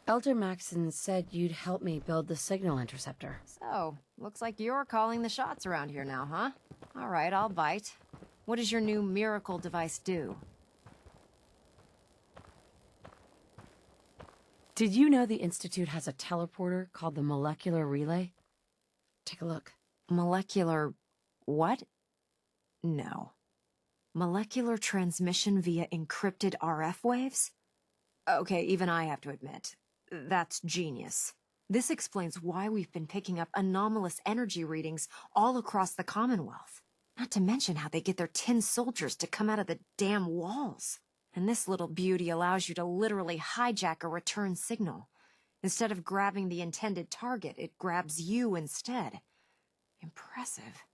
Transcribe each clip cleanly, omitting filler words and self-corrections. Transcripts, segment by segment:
Elder Maxon said you'd help me build the signal interceptor. So, looks like you're calling the shots around here now, huh? All right, I'll bite. What does your new miracle device do? Did you know the Institute has a teleporter called the Molecular Relay? Take a look. Molecular... what? No. Molecular transmission via encrypted RF waves? Okay, even I have to admit, that's genius. This explains why we've been picking up anomalous energy readings all across the Commonwealth. Not to mention how they get their tin soldiers to come out of the damn walls. And this little beauty allows you to literally hijack a return signal. Instead of grabbing the intended target, it grabs you instead. Impressive.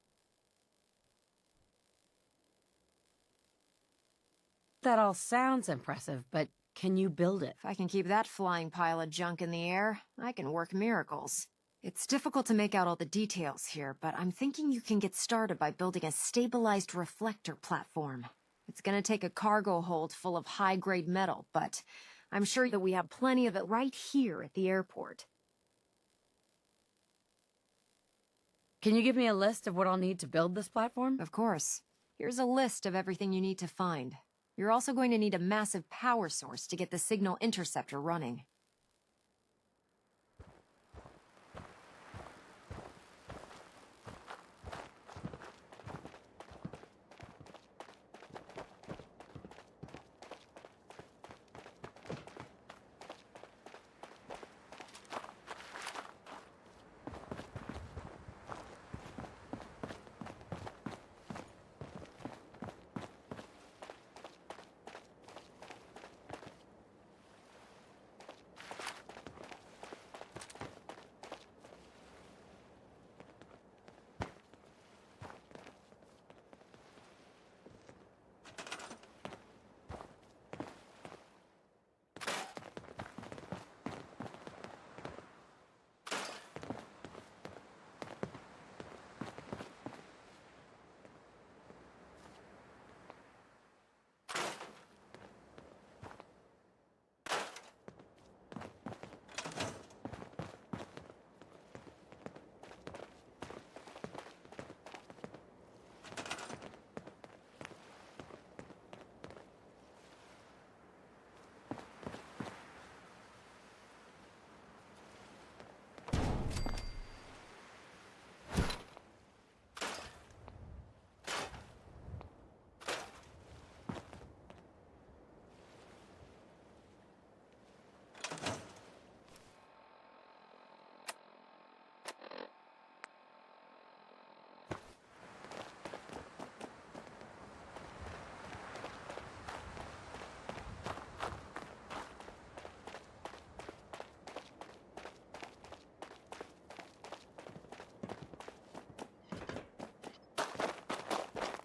That all sounds impressive, but can you build it? If I can keep that flying pile of junk in the air, I can work miracles. It's difficult to make out all the details here, but I'm thinking you can get started by building a stabilized reflector platform. It's gonna take a cargo hold full of high-grade metal, but I'm sure that we have plenty of it right here at the airport. Can you give me a list of what I'll need to build this platform? Of course. Here's a list of everything you need to find. You're also going to need a massive power source to get the signal interceptor running.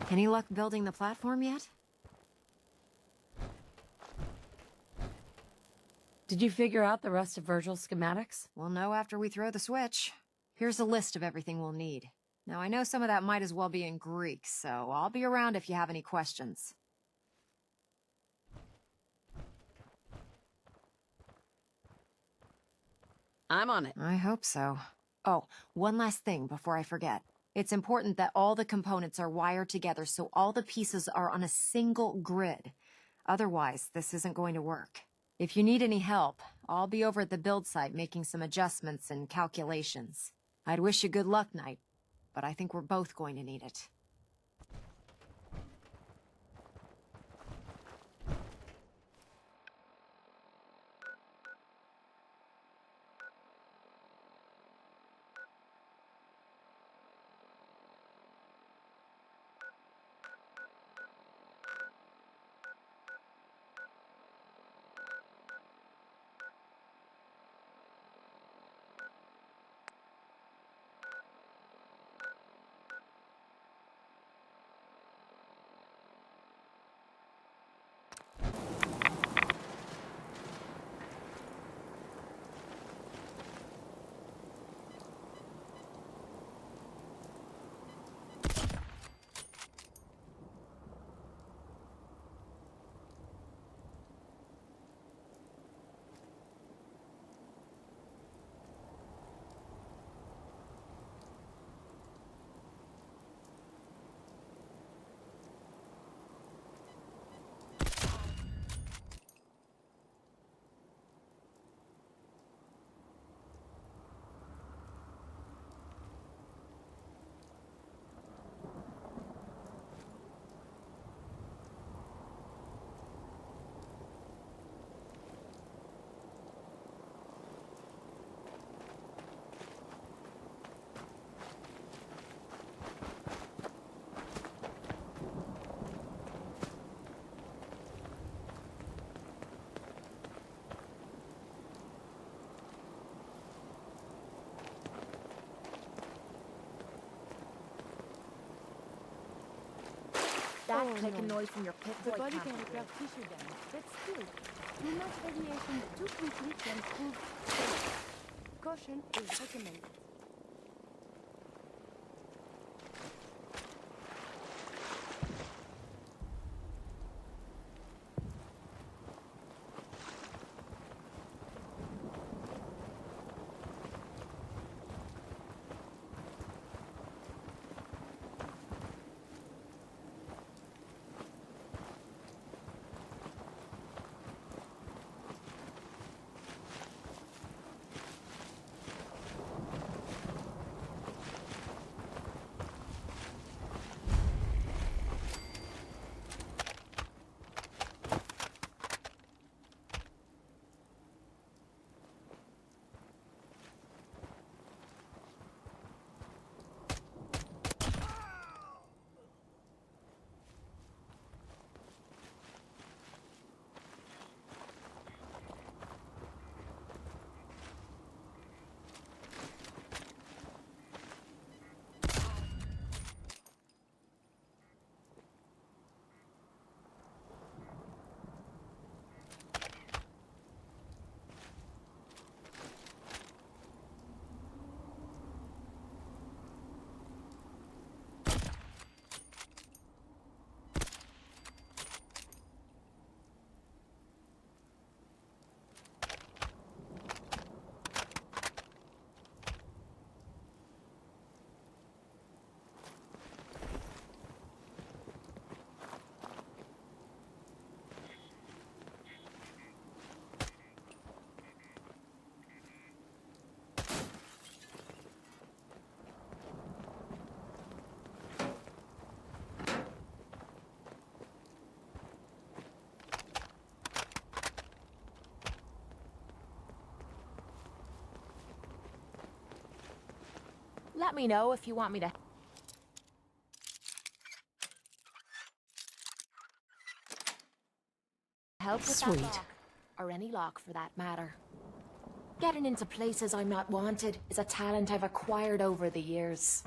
Any luck building the platform yet? Did you figure out the rest of Virgil's schematics? We'll know after we throw the switch. Here's a list of everything we'll need. Now, I know some of that might as well be in Greek, so I'll be around if you have any questions. I'm on it. I hope so. Oh, one last thing before I forget. It's important that all the components are wired together so all the pieces are on a single grid. Otherwise, this isn't going to work. If you need any help, I'll be over at the build site making some adjustments and calculations. I'd wish you good luck, Knight, but I think we're both going to need it. That Oh, clicking no. noise from your The Pip-Boy body can't can be real. repair tissue damage, but still, too much radiation too quickly can prove fatal. Caution is recommended. Let me know if you want me to help with Sweet. that lock. Or any lock for that matter. Getting into places I'm not wanted is a talent I've acquired over the years.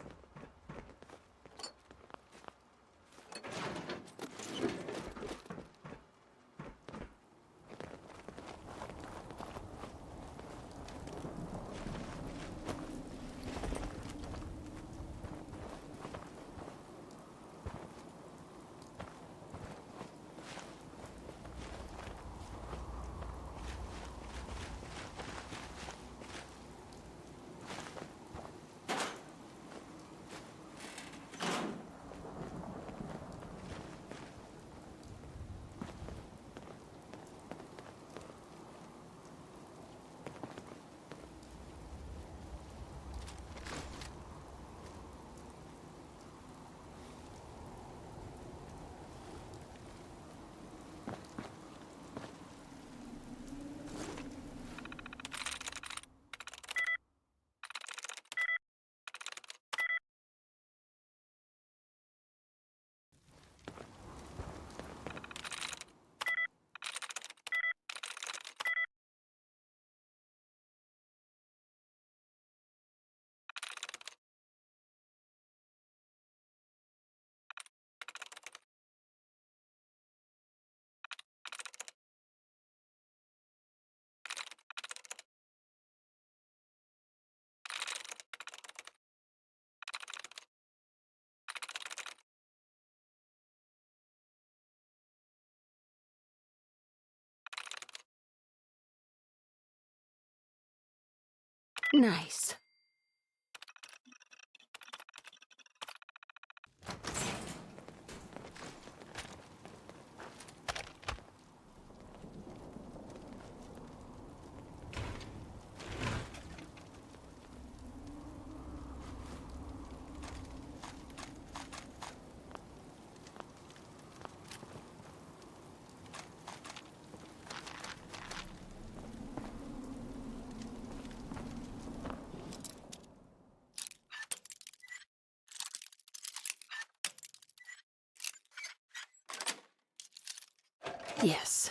Nice. Yes.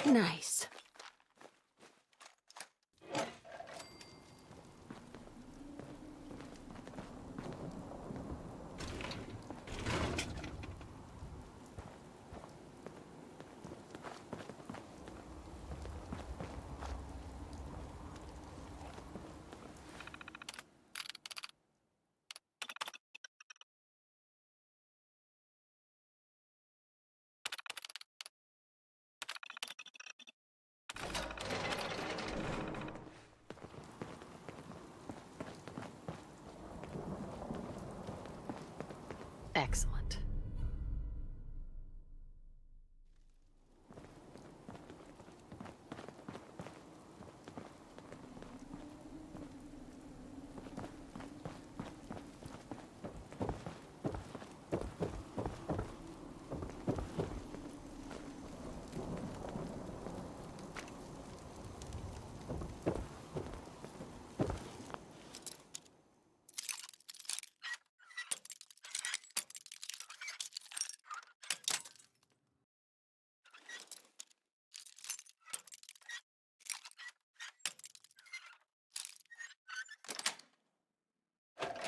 Nice. Excellent.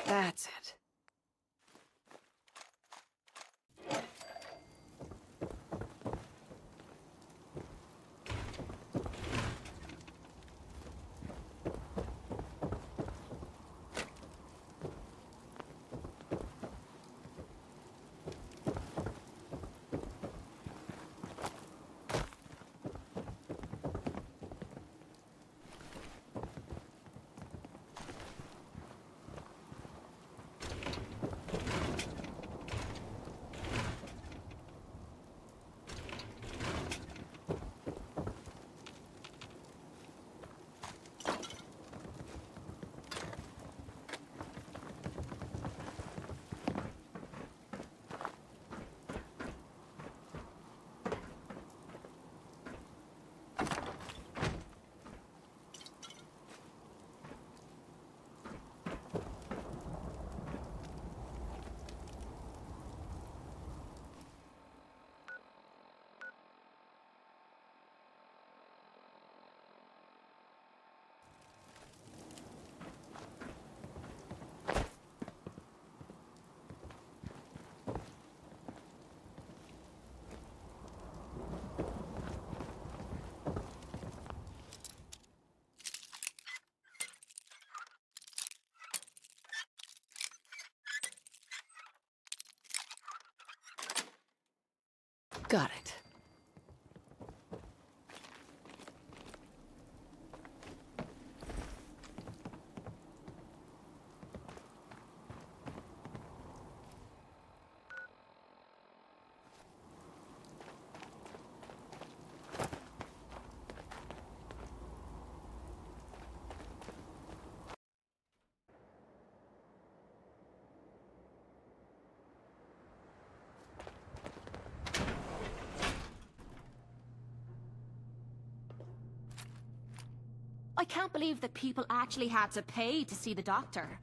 That's it. Got it. I can't believe that people actually had to pay to see the doctor.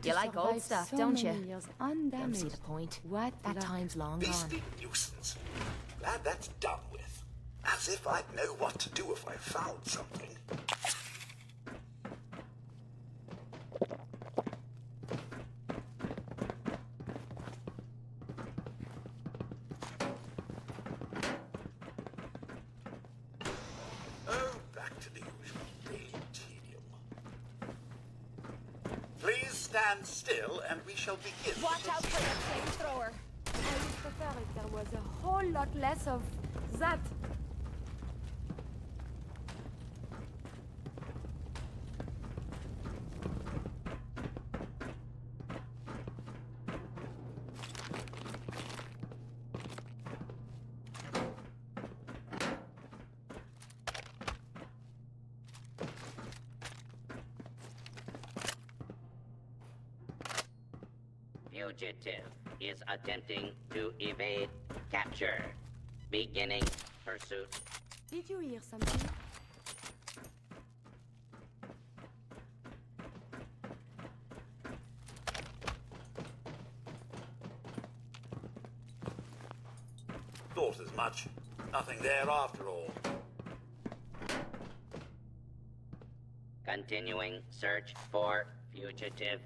You like old stuff, don't you? Don't see the point. What That luck. time's long gone. Beastly nuisance. Glad that's done with. As if I'd know what to do if I found something. Oh, back to the usual daily tedium. Please stand still and we shall begin. Watch out for that flamethrower. I would prefer if there was a whole lot less of that. Fugitive is attempting to evade capture. Beginning pursuit. Did you hear something? Thought as much. Nothing there after all. Continuing search for fugitive.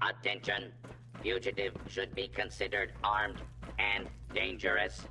Attention. Fugitive should be considered armed and dangerous.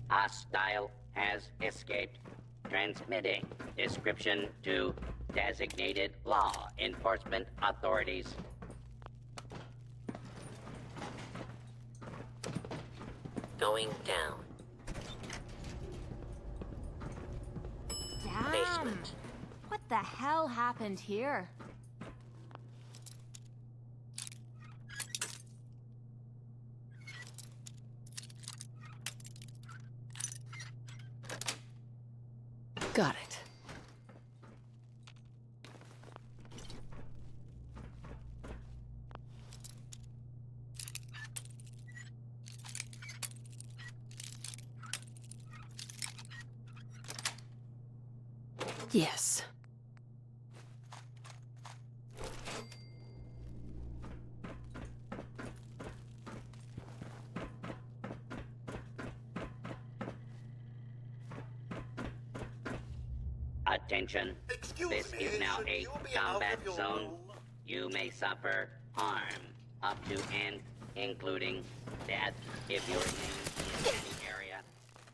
Hostile has escaped. Transmitting description to designated law enforcement authorities. Going down. Damn! Basement. What the hell happened here? Got it. Yes. Attention. Excuse This me, is now should a you be combat out of your zone. room? You may suffer harm up to and including death if you remain in the area.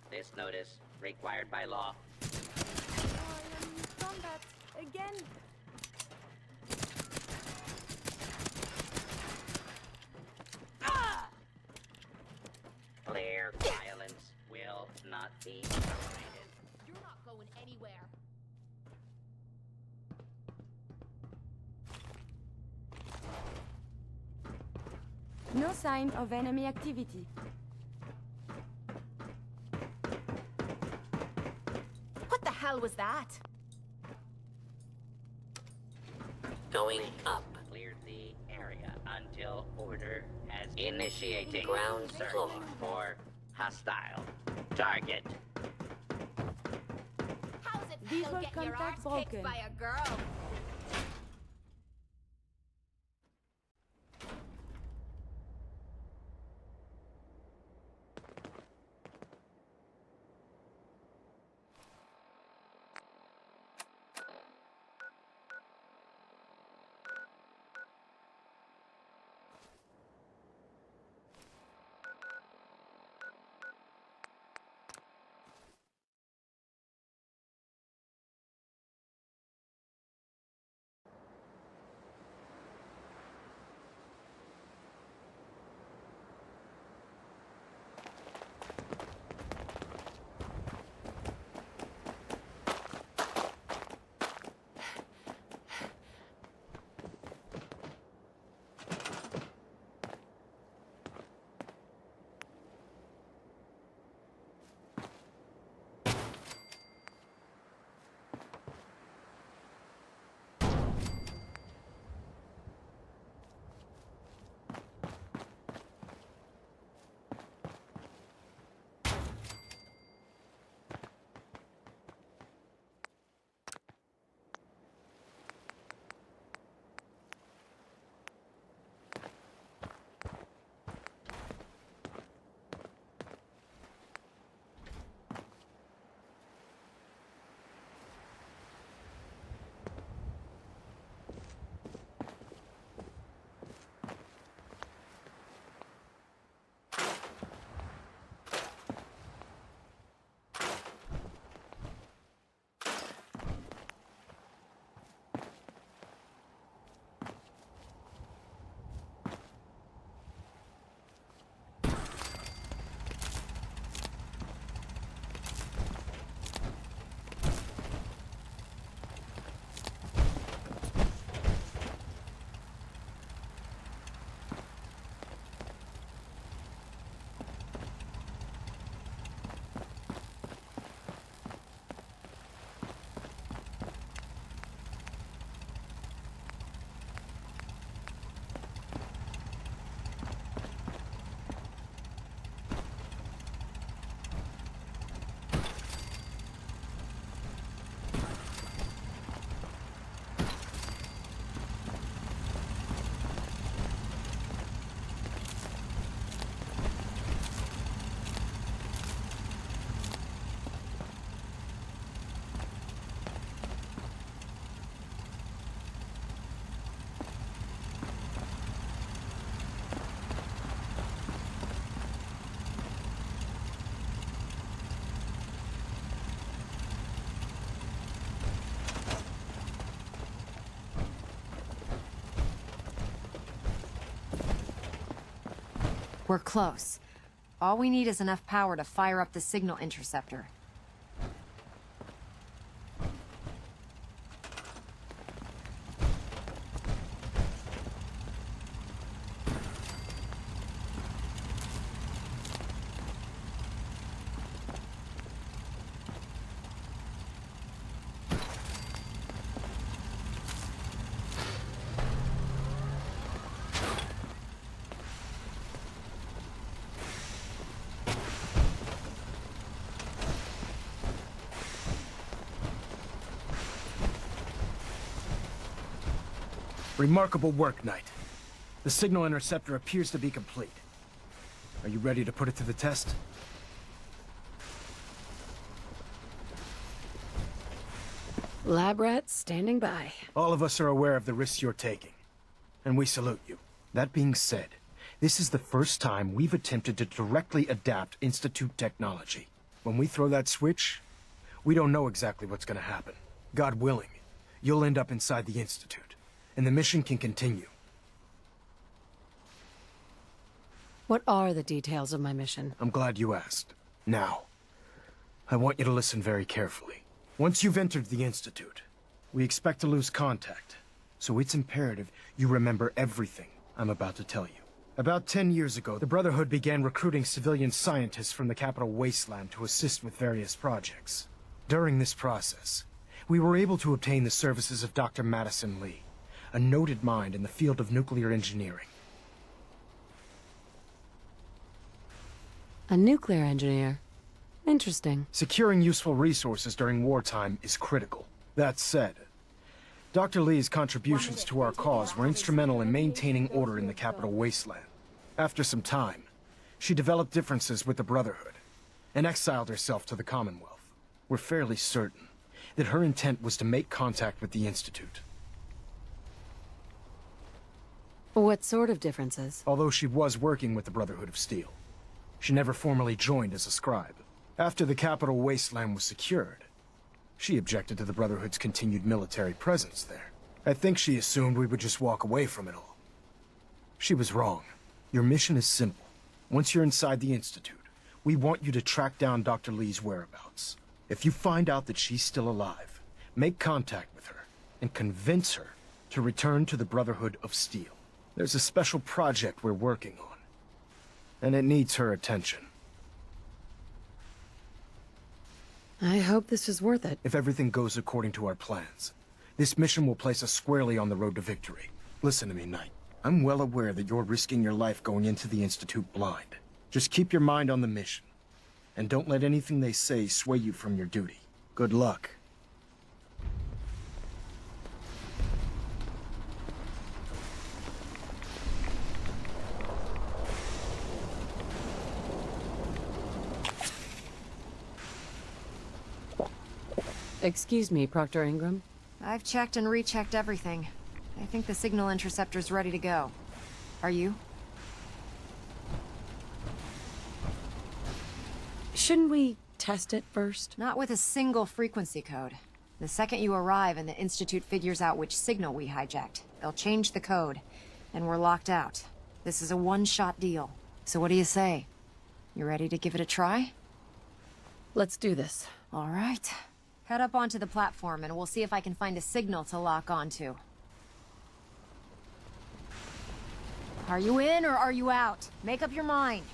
This notice required by law. I am in combat again. Clear violence will not be tolerated. You're not going anywhere. No sign of enemy activity. What the hell was that? Going up. Clear the area until order has initiating ground search for hostile target. How's it Visual feel getting your contact arse kicked broken. by a girl? We're close. All we need is enough power to fire up the signal interceptor. Remarkable work, Knight. The signal interceptor appears to be complete. Are you ready to put it to the test? Lab rats standing by. All of us are aware of the risks you're taking, and we salute you. That being said, this is the first time we've attempted to directly adapt Institute technology. When we throw that switch, we don't know exactly what's gonna happen. God willing, you'll end up inside the Institute, and the mission can continue. What are the details of my mission? I'm glad you asked. Now, I want you to listen very carefully. Once you've entered the Institute, we expect to lose contact, so it's imperative you remember everything I'm about to tell you. About 10 years ago, the Brotherhood began recruiting civilian scientists from the capital wasteland to assist with various projects. During this process, we were able to obtain the services of Dr. Madison Lee, a noted mind in the field of nuclear engineering. A nuclear engineer. Interesting. Securing useful resources during wartime is critical. That said, Dr. Lee's contributions to our cause were instrumental in maintaining order in the capital wasteland. After some time, she developed differences with the Brotherhood and exiled herself to the Commonwealth. We're fairly certain that her intent was to make contact with the Institute. What sort of differences? Although she was working with the Brotherhood of Steel, she never formally joined as a scribe. After the capital wasteland was secured, she objected to the Brotherhood's continued military presence there. I think she assumed we would just walk away from it all. She was wrong. Your mission is simple. Once you're inside the Institute, we want you to track down Dr. Lee's whereabouts. If you find out that she's still alive, make contact with her and convince her to return to the Brotherhood of Steel. There's a special project we're working on, and it needs her attention. I hope this is worth it. If everything goes according to our plans, this mission will place us squarely on the road to victory. Listen to me, Knight. I'm well aware that you're risking your life going into the Institute blind. Just keep your mind on the mission, and don't let anything they say sway you from your duty. Good luck. Excuse me, Proctor Ingram. I've checked and rechecked everything. I think the signal interceptor's ready to go. Are you? Shouldn't we test it first? Not with a single frequency code. The second you arrive and the Institute figures out which signal we hijacked, they'll change the code, and we're locked out. This is a one-shot deal. So what do you say? You ready to give it a try? Let's do this. All right. Head up onto the platform and we'll see if I can find a signal to lock onto. Are you in or are you out? Make up your mind.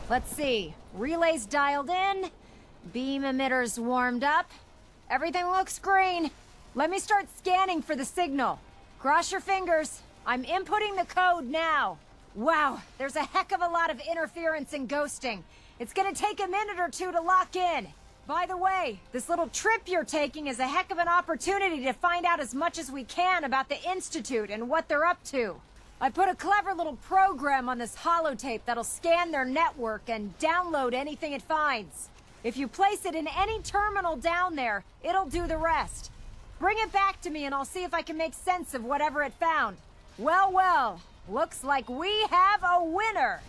Let's see. Relays dialed in. Beam emitters warmed up. Everything looks green. Let me start scanning for the signal. Cross your fingers. I'm inputting the code now. Wow, there's a heck of a lot of interference and ghosting. It's gonna take a minute or two to lock in. By the way, this little trip you're taking is a heck of an opportunity to find out as much as we can about the Institute and what they're up to. I put a clever little program on this holotape that'll scan their network and download anything it finds. If you place it in any terminal down there, it'll do the rest. Bring it back to me and I'll see if I can make sense of whatever it found. Well, well, looks like we have a winner.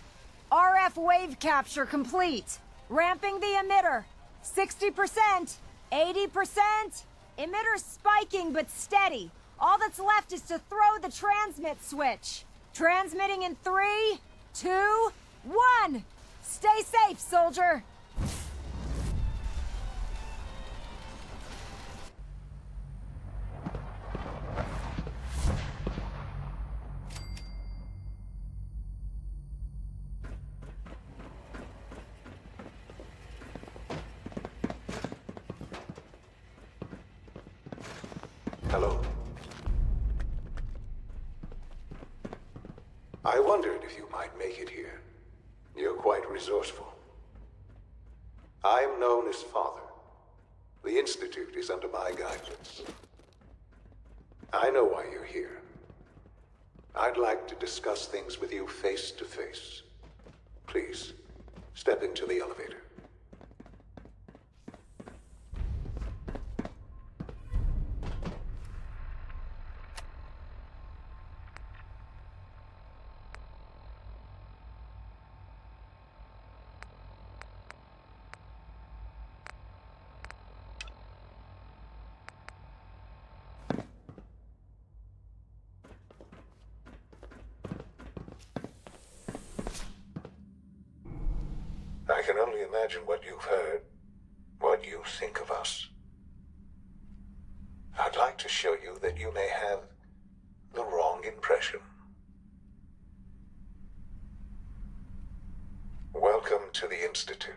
RF wave capture complete. Ramping the emitter. 60%, 80%. Emitter spiking but steady. All that's left is to throw the transmit switch. Transmitting in 3, 2, 1! Stay safe, soldier! Hello? I wondered if you might make it here. You're quite resourceful. I'm known as Father. The Institute is under my guidance. I know why you're here. I'd like to discuss things with you face to face. Please, step into the elevator. I can only imagine what you've heard, what you think of us. I'd like to show you that you may have the wrong impression. Welcome to the Institute.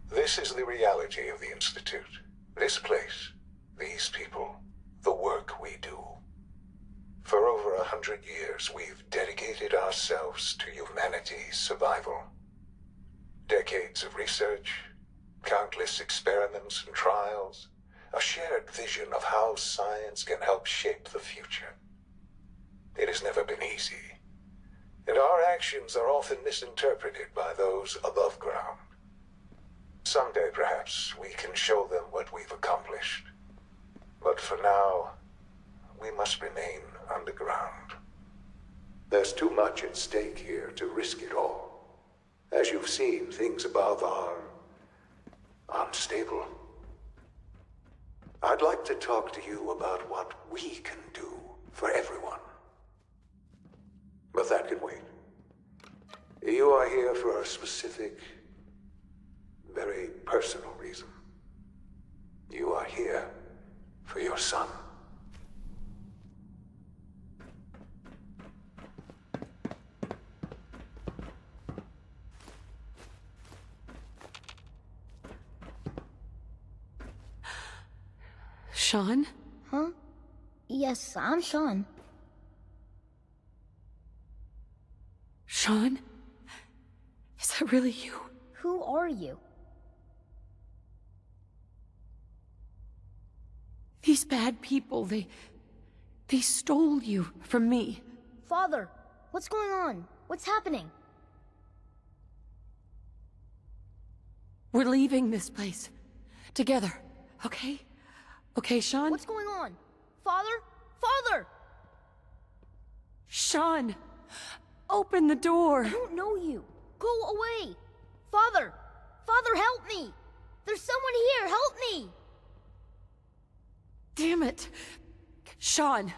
This is the reality of the Institute. This place, these people, the work we do. For over 100 years, we've dedicated ourselves to humanity's survival. Decades of research, countless experiments and trials, a shared vision of how science can help shape the future. It has never been easy, and our actions are often misinterpreted by those above ground. Someday, perhaps, we can show them what we've accomplished. But for now, we must remain underground. There's too much at stake here to risk it all. As you've seen, things above are unstable. I'd like to talk to you about what we can do for everyone. But that can wait. You are here for a specific, very personal reason. You are here for your son. Sean? Huh? Yes, I'm Sean. Sean? Is that really you? Who are you? These bad people, they stole you from me. Father, what's going on? What's happening? We're leaving this place. Together, okay? Okay, Sean? What's going on? Father? Father! Sean! Open the door! I don't know you. Go away! Father! Father, help me! There's someone here! Help me! Damn it! Sean,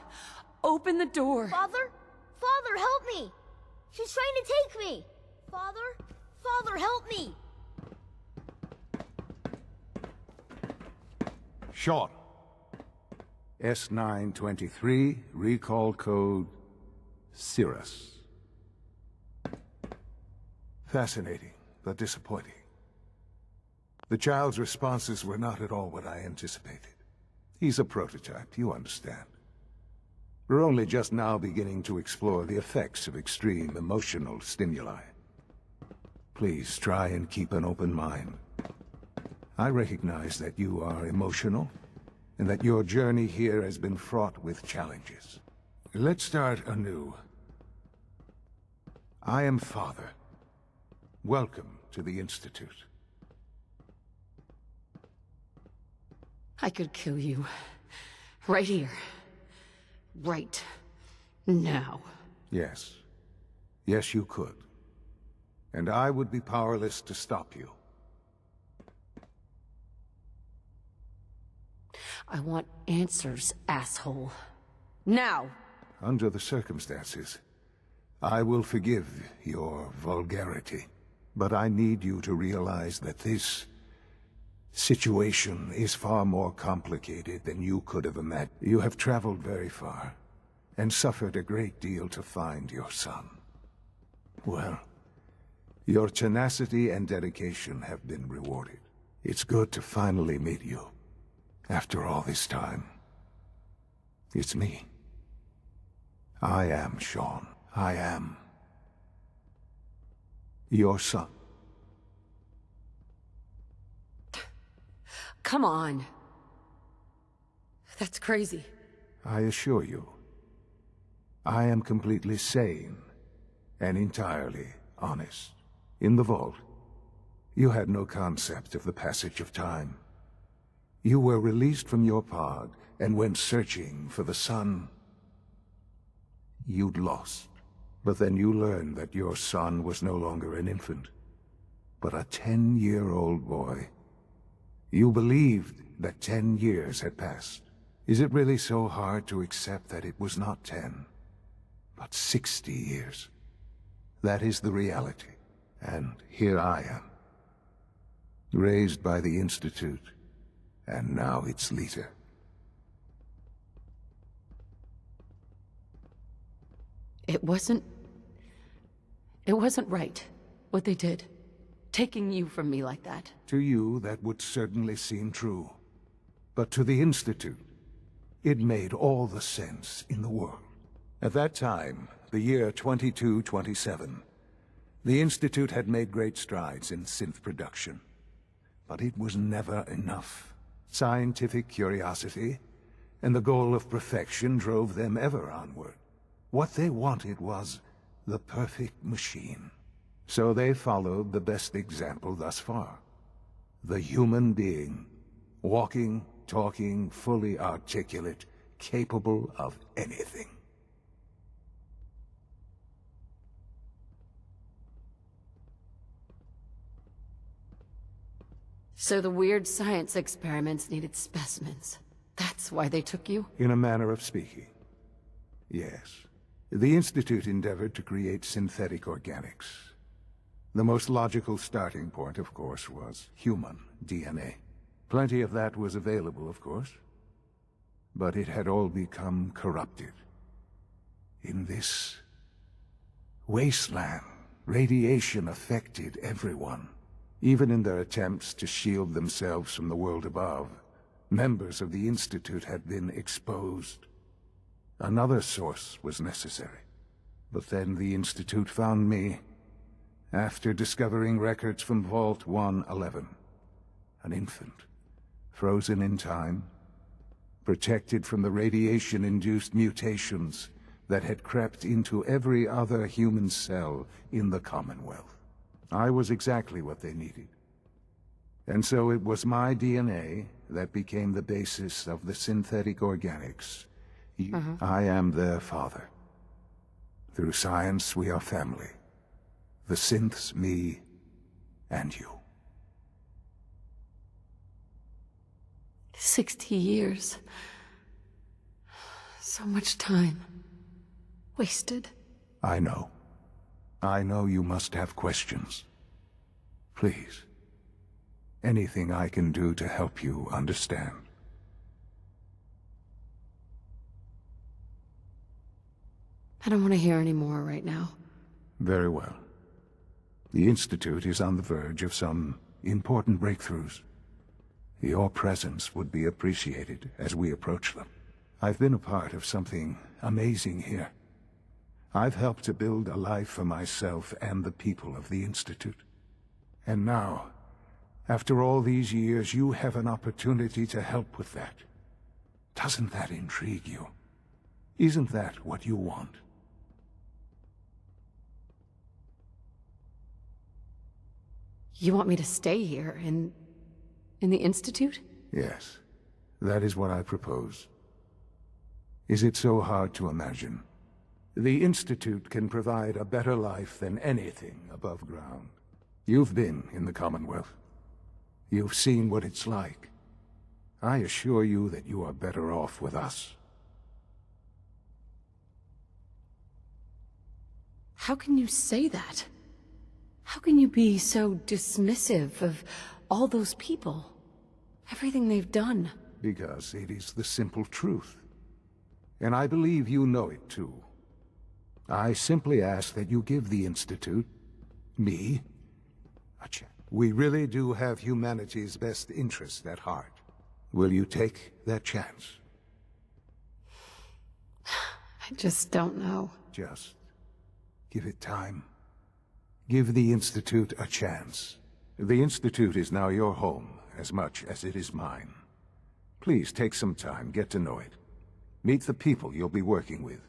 open the door! Father? Father, help me! She's trying to take me! Father? Father, help me! Sean. S923, recall code Cirrus. Fascinating, but disappointing. The child's responses were not at all what I anticipated. He's a prototype, you understand. We're only just now beginning to explore the effects of extreme emotional stimuli. Please try and keep an open mind. I recognize that you are emotional, and that your journey here has been fraught with challenges. Let's start anew. I am Father. Welcome to the Institute. I could kill you. Right here. Right now. Yes. Yes, you could. And I would be powerless to stop you. I want answers, asshole. Now! Under the circumstances, I will forgive your vulgarity. But I need you to realize that this situation is far more complicated than you could have imagined. You have traveled very far, and suffered a great deal to find your son. Well, your tenacity and dedication have been rewarded. It's good to finally meet you. After all this time. It's me. I am Sean. I am your son. Come on. That's crazy. I assure you, I am completely sane and entirely honest. In the vault, you had no concept of the passage of time. You were released from your pod and went searching for the son you'd lost. But then you learned that your son was no longer an infant, but a 10-year-old boy. You believed that 10 years had passed. Is it really so hard to accept that it was not 10, but 60 years? That is the reality. And here I am, raised by the Institute, and now its leader. It wasn't right, what they did. Taking you from me like that. To you, that would certainly seem true. But to the Institute, it made all the sense in the world. At that time, the year 2227, the Institute had made great strides in synth production. But it was never enough. Scientific curiosity and the goal of perfection drove them ever onward. What they wanted was the perfect machine. So they followed the best example thus far. The human being. Walking, talking, fully articulate, capable of anything. So the weird science experiments needed specimens. That's why they took you? In a manner of speaking. Yes. The Institute endeavored to create synthetic organics. The most logical starting point, of course, was human DNA. Plenty of that was available, of course. But it had all become corrupted. In this wasteland, radiation affected everyone. Even in their attempts to shield themselves from the world above, members of the Institute had been exposed. Another source was necessary. But then the Institute found me, after discovering records from Vault 111. An infant, frozen in time, protected from the radiation-induced mutations that had crept into every other human cell in the Commonwealth. I was exactly what they needed. And so it was my DNA that became the basis of the synthetic organics. I am their father. Through science, we are family. The synths, me, and you. 60 years. So much time. Wasted. I know. I know you must have questions. Please. Anything I can do to help you understand. I don't want to hear any more right now. Very well. The Institute is on the verge of some important breakthroughs. Your presence would be appreciated as we approach them. I've been a part of something amazing here. I've helped to build a life for myself and the people of the Institute. And now, after all these years, you have an opportunity to help with that. Doesn't that intrigue you? Isn't that what you want? You want me to stay here, in the Institute? Yes, that is what I propose. Is it so hard to imagine? The Institute can provide a better life than anything above ground. You've been in the Commonwealth. You've seen what it's like. I assure you that you are better off with us. How can you say that? How can you be so dismissive of all those people? Everything they've done? Because it is the simple truth. And I believe you know it too. I simply ask that you give the Institute, me, a chance. We really do have humanity's best interest at heart. Will you take that chance? I just don't know. Just give it time. Give the Institute a chance. The Institute is now your home, as much as it is mine. Please take some time, get to know it. Meet the people you'll be working with.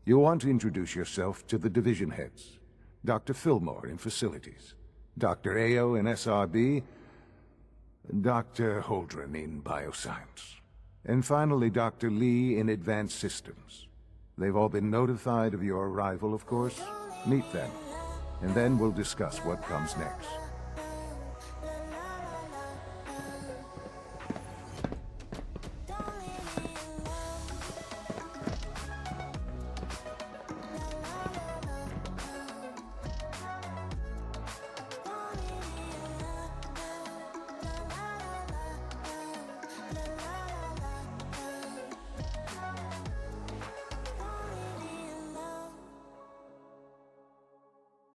You'll want to introduce yourself to the division heads. Dr. Fillmore in Facilities, Dr. Ayo in SRB, Dr. Holdren in Bioscience, and finally Dr. Lee in Advanced Systems. They've all been notified of your arrival, of course. Meet them, and then we'll discuss what comes next.